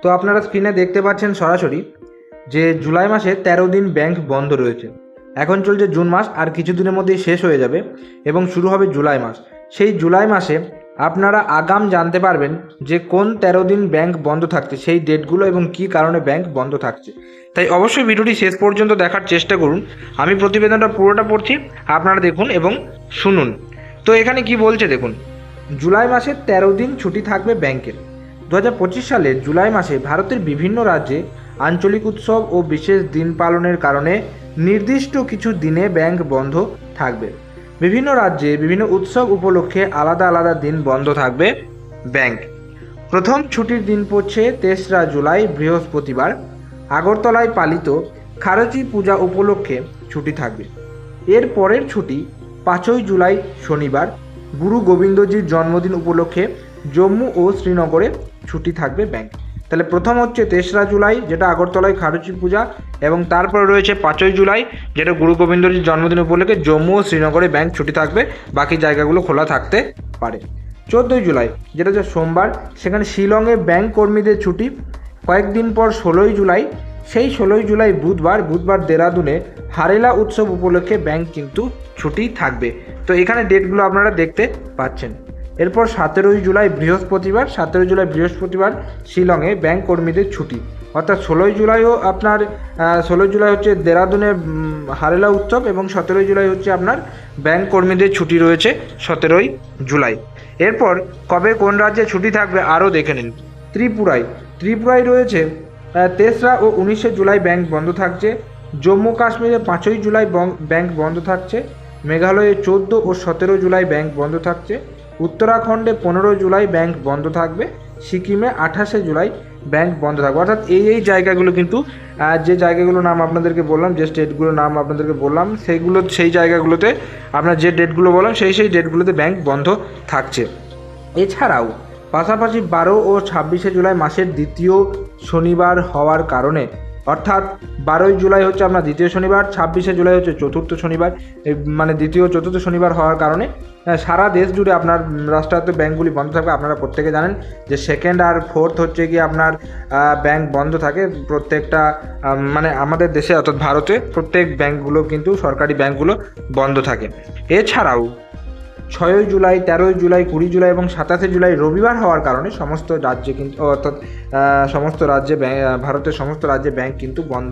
তো আপনারা স্ক্রিনে দেখতে পাচ্ছেন সরাসরি যে জুলাই মাসে 13 দিন ব্যাংক বন্ধ রয়েছে। এখন চলছে জুন মাস, আর কিছুদিনের মধ্যেই শেষ হয়ে যাবে এবং শুরু হবে জুলাই মাস। সেই জুলাই মাসে আপনারা আগাম জানতে পারবেন যে কোন 13 দিন ব্যাংক বন্ধ থাকছে, সেই ডেটগুলো এবং কী কারণে ব্যাংক বন্ধ থাকছে। তাই অবশ্যই ভিডিওটি শেষ পর্যন্ত দেখার চেষ্টা করুন। আমি প্রতিবেদনটা পুরোটা পড়ছি, আপনারা দেখুন এবং শুনুন। তো এখানে কি বলছে দেখুন, জুলাই মাসে 13 দিন ছুটি থাকবে ব্যাংকের। 2025 সালের জুলাই মাসে ভারতের বিভিন্ন রাজ্যে আঞ্চলিক উৎসব ও বিশেষ দিন পালনের কারণে নির্দিষ্ট কিছু দিনে ব্যাংক বন্ধ থাকবে। বিভিন্ন রাজ্যে বিভিন্ন উৎসব উপলক্ষে আলাদা আলাদা দিন বন্ধ থাকবে ব্যাংক। প্রথম ছুটির দিন পড়ছে 3রা জুলাই বৃহস্পতিবার। আগরতলায় পালিত খারচি পূজা উপলক্ষে ছুটি থাকবে। এর পরের ছুটি 5ই জুলাই শনিবার। গুরু গোবিন্দজির জন্মদিন উপলক্ষে জম্মু ও শ্রীনগরে ছুটি থাকবে ব্যাংক। তাহলে প্রথম হচ্ছে 3রা জুলাই, যেটা আগরতলায় খারচি পূজা, এবং তারপরে রয়েছে 5ই জুলাই, যেটা গুরু গোবিন্দজির জন্মদিন উপলক্ষে জম্মু ও শ্রীনগরে ব্যাংক ছুটি থাকবে, বাকি জায়গাগুলো খোলা থাকতে পারে। 14ই জুলাই, যেটা হচ্ছে সোমবার, সেখানে শিলংয়ে ব্যাংক কর্মীদের ছুটি। কয়েকদিন পর 16ই জুলাই, সেই 16ই জুলাই বুধবার দেরাদুনে হারেলা উৎসব উপলক্ষে ব্যাংক কিন্তু ছুটি থাকবে। তো এখানে ডেটগুলো আপনারা দেখতে পাচ্ছেন। এরপর 17ই জুলাই বৃহস্পতিবার শিলংয়ে ব্যাংক কর্মীদের ছুটি, অর্থাৎ 16ই জুলাইও আপনার 16ই জুলাই হচ্ছে দেরাদুনে হারেলা উৎসব, এবং 17ই জুলাই হচ্ছে আপনার ব্যাংক কর্মীদের ছুটি রয়েছে 17ই জুলাই। এরপর কবে কোন রাজ্যে ছুটি থাকবে আরও দেখে নিন। ত্রিপুরায় রয়েছে 3রা ও 19শে জুলাই ব্যাংক বন্ধ থাকছে। জম্মু কাশ্মীরে 5ই জুলাই ব্যাংক বন্ধ থাকছে। মেঘালয়ে 14 ও 17 জুলাই ব্যাংক বন্ধ থাকছে। উত্তরাখণ্ডে 15 জুলাই ব্যাংক বন্ধ থাকবে। সিকিমে 28শে জুলাই ব্যাংক বন্ধ থাকবে। অর্থাৎ এই জায়গাগুলো কিন্তু যে জায়গাগুলোর নাম আপনাদেরকে বললাম, যে স্টেটগুলোর নাম আপনাদেরকে বললাম, সেই জায়গাগুলোতে আপনার যে ডেটগুলো বললাম সেই ডেটগুলোতে ব্যাংক বন্ধ থাকছে। এছাড়াও পাশাপাশি 12 ও 26শে জুলাই মাসের দ্বিতীয় শনিবার হওয়ার কারণে, অর্থাৎ 12ই জুলাই হচ্ছে আপনার দ্বিতীয় শনিবার, 26শে জুলাই হচ্ছে চতুর্থ শনিবার, মানে দ্বিতীয় চতুর্থ শনিবার হওয়ার কারণে সারা দেশ জুড়ে আপনার রাষ্ট্রায়ত্ত ব্যাংকগুলি বন্ধ থাকবে। আপনারা প্রত্যেকে জানেন যে 2nd আর 4th হচ্ছে কি আপনার ব্যাংক বন্ধ থাকে প্রত্যেকটা, মানে আমাদের দেশে অর্থাৎ ভারতে প্রত্যেক ব্যাংকগুলো কিন্তু সরকারি ব্যাংকগুলো বন্ধ থাকে। এছাড়াও 6ই জুলাই, 13ই জুলাই, 20 জুলাই এবং 27শে জুলাই রবিবার হওয়ার কারণে সমস্ত রাজ্যে কিন্তু, অর্থাৎ ভারতের সমস্ত রাজ্যে ব্যাংক কিন্তু বন্ধ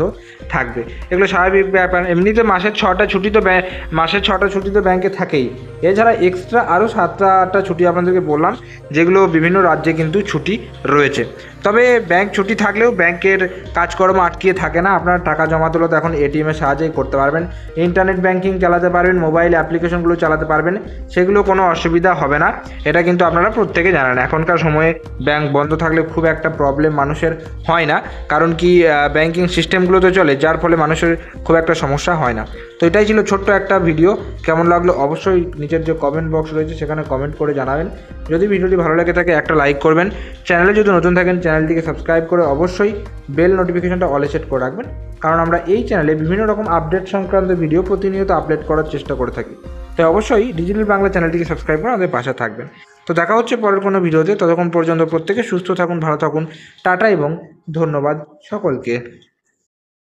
থাকবে। এগুলো স্বাভাবিক ব্যাপার। এমনিতে মাসের 6টা ছুটি তো ব্যাংকে থাকেই। এছাড়া এক্সট্রা আরও 7টা ছুটি আপনাদেরকে বললাম, যেগুলো বিভিন্ন রাজ্যে কিন্তু ছুটি রয়েছে। তবে ব্যাংক ছুটি থাকলেও ব্যাংকের কাজকর্ম আটকিয়ে থাকে না। আপনার টাকা জমা তোলা তো এখন এটিএমের সাহায্যেই করতে পারবেন, ইন্টারনেট ব্যাংকিং চালাতে পারবেন, মোবাইল অ্যাপ্লিকেশনগুলো চালাতে পারবেন, সেগুলো কোনো অসুবিধা হবে না। এটা কিন্তু আপনারা প্রত্যেকে জানেন। এখনকার সময়ে ব্যাংক বন্ধ থাকলে খুব একটা প্রবলেম মানুষের হয় না, কারণ কি ব্যাংকিং সিস্টেমগুলো তো চলে, যার ফলে মানুষের খুব একটা সমস্যা হয় না। তো এটাই ছিল ছোট্ট একটা ভিডিও। কেমন লাগলো অবশ্যই নিচের যে কমেন্ট বক্স রয়েছে সেখানে কমেন্ট করে জানাবেন। যদি ভিডিওটি ভালো লেগে থাকে একটা লাইক করবেন। চ্যানেলে যদি নতুন থাকেন চ্যানেলটিকে সাবস্ক্রাইব করে অবশ্যই বেল নোটিফিকেশনটা অলে সেট করে রাখবেন, কারণ আমরা এই চ্যানেলে বিভিন্ন রকম আপডেট সংক্রান্ত ভিডিও প্রতিনিয়ত আপলোড করার চেষ্টা করে থাকি। তাই অবশ্যই ডিজিটাল বাংলা চ্যানেলটিকে সাবস্ক্রাইব করে আমাদের পাশে থাকবেন। তো দেখা হচ্ছে পরের কোনো ভিডিওতে। ততক্ষণ পর্যন্ত প্রত্যেকে সুস্থ থাকুন, ভালো থাকুন। টাটা এবং ধন্যবাদ সকলকে।